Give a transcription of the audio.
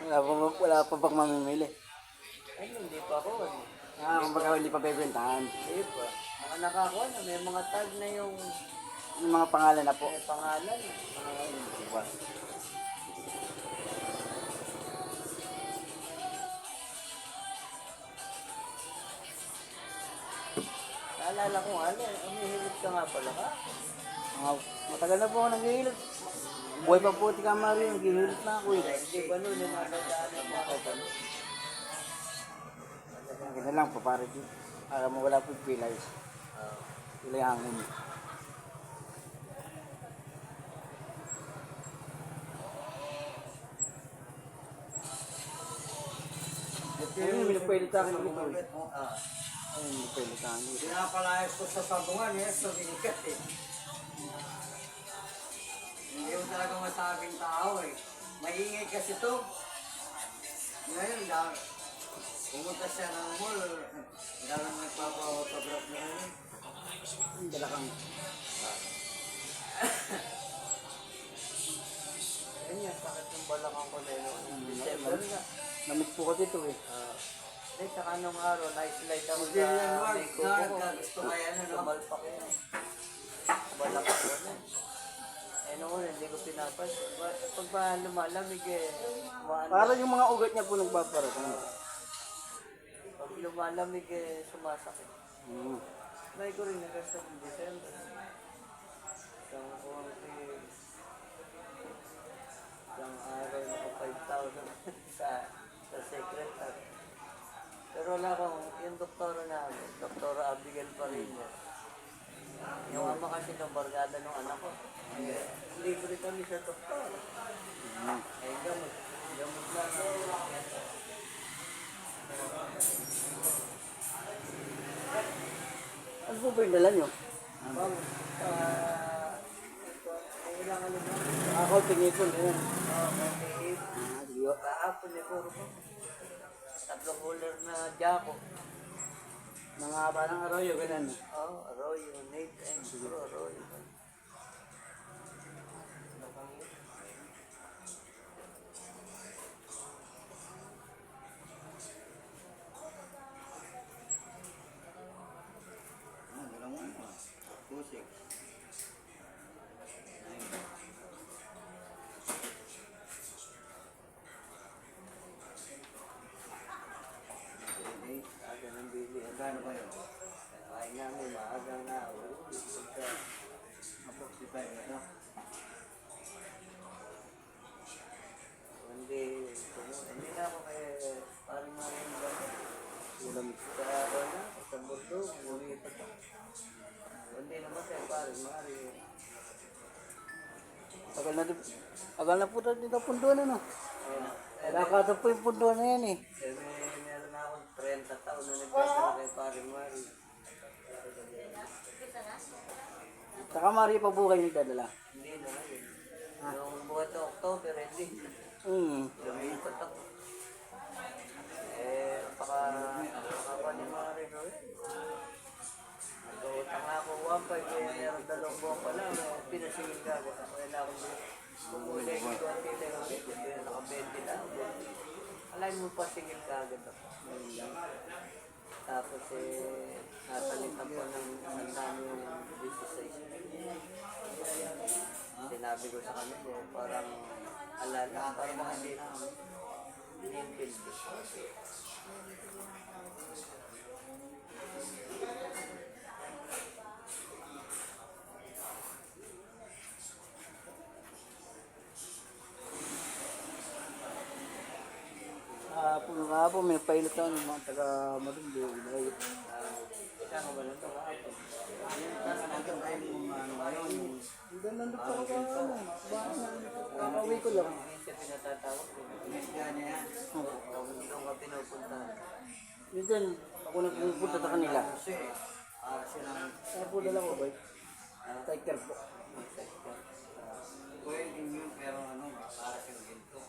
Wala pa bang mamimili? Ay, hindi pa ako. Kumbaga hindi pa bebentahan. Hindi pa. Mga nakakuha na, may mga tag na yung Yung mga pangalan na po. may pangalan. Diba? Naalala ko nga, umihilit ka nga pala ka. Matagal na po ako naghihilot. Buhay pa po ti Kamari, naghihilot na ako eh. Hindi ba nun, yung nakadaanan mo ako ba? Ganyan lang po pare di. Para mo wala po yung pilay. Pilay hangin. Ayun, may nagpailit sa akin dito eh. Ayun, may nagpailit sa akin. Pinapalayas ko sa sabungan eh, sa binikat eh. Hindi yung talaga masabing tao eh. Maingay kasi to. Ngayon, pumunta siya ng mall. Dalang nagpapa-autograph na yun. Ang dala kang. Ayun yan, sakit ng balakang ko na yun. December na. Namit po ko dito eh. Eh, saka nung araw, na-slide ako Hindi yan, sa Mark. may kuko ko. Gusto kaya na, no? Tumalpak yun. Balakang ko na. Eh, noon, hindi ko pinapansin. Pag ba lumalamig eh, Para yung mga ugat niya po nagpaparoon. pag lumalamig eh, sumasakit. Hmm. May ko rin nagkasta ng December. Isang araw na ko 5,000 sa secretary. Pero wala akong, yung doktora namin, Doktora Abigail pa rin yan. Yung ama kasi ng barkada ng anak ko. Libre kami sa doktor. Eh, gamot. Gamot lang. Ano po ba yung dala nyo? Bang, kailangan nyo ba? Ako, tingipon. Ayan. Kahapon eh, puro po. 3 cooler na Jaco. Mga parang arroyo, ganun. Oh, Arroyo, Nate, and puro Arroyo. Aga ng bili. Gano'n ba yun? Ay namin, maaga na. Hindi na ako kay parang maraming gano'n. Ulam. Sa araw na, sa bundok, bumipat ako. Hindi naman kay parang maraming. Tagal na po dito pundo na no. Nakakata po yung pundo na yan eh. Meron na akong 30 taon na nagkasama kay parang Mari. Sa Kamari pa po kayo nagdadala. Hindi na yun. Noong buwan na October, hindi. Lumipat ako. Eh, baka ni Mari no eh. Nag-uutang nga ako 1.5 kaya meron 2 buwan pa lang. Pinasingil ka ako. Kaya akong bumuli ko 20 lang ako. Hindi na naka-20 lang. Alam mo pa, singil ka agad ako. Tapos natalitan ko ng dami yung 16. Sinabi ko sa kanila, parang alala, parang mga hindi pildo. Po, may pilot na ng mga taga Marundo. Saan ba lang ito kahapon? Hanggang nandun po ako kakauwi ko lang. Kasi pinatatawag ko. Doon ka pinupunta. Minsan, ako nagpupunta sa kanila. Para Kaya po dala ko, boy. Tiker po. Pwede yun, pero ano, para siyang ginto.